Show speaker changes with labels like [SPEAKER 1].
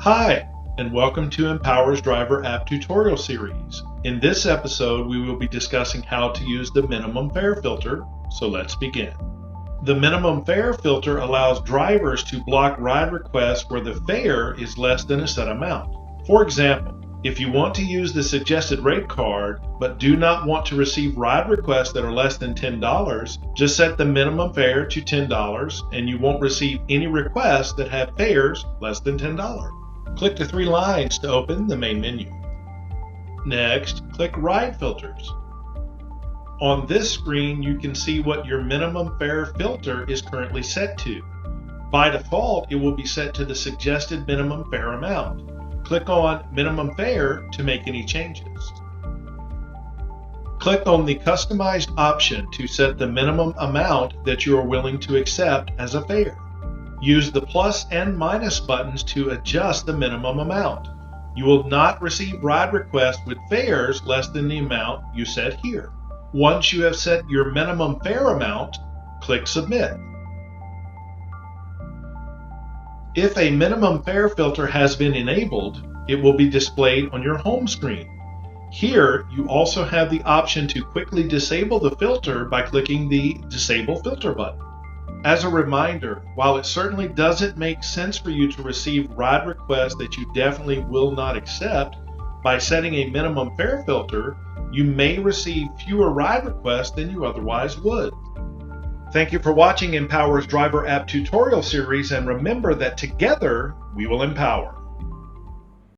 [SPEAKER 1] Hi, and welcome to Empower's Driver App Tutorial Series. In this episode, we will be discussing how to use the minimum fare filter, so let's begin. The minimum fare filter allows drivers to block ride requests where the fare is less than a set amount. For example, if you want to use the suggested rate card but do not want to receive ride requests that are less than $10, just set the minimum fare to $10 and you won't receive any requests that have fares less than $10. Click the three lines to open the main menu. Next, click Ride Filters. On this screen, you can see what your minimum fare filter is currently set to. By default, it will be set to the suggested minimum fare amount. Click on Minimum Fare to make any changes. Click on the Customized option to set the minimum amount that you are willing to accept as a fare. Use the plus and minus buttons to adjust the minimum amount. You will not receive ride requests with fares less than the amount you set here. Once you have set your minimum fare amount, click Submit. If a minimum fare filter has been enabled, it will be displayed on your home screen. Here, you also have the option to quickly disable the filter by clicking the Disable Filter button. As a reminder, while it certainly doesn't make sense for you to receive ride requests that you definitely will not accept, by setting a minimum fare filter, you may receive fewer ride requests than you otherwise would. Thank you for watching Empower's Driver App Tutorial Series, and remember that together we will empower.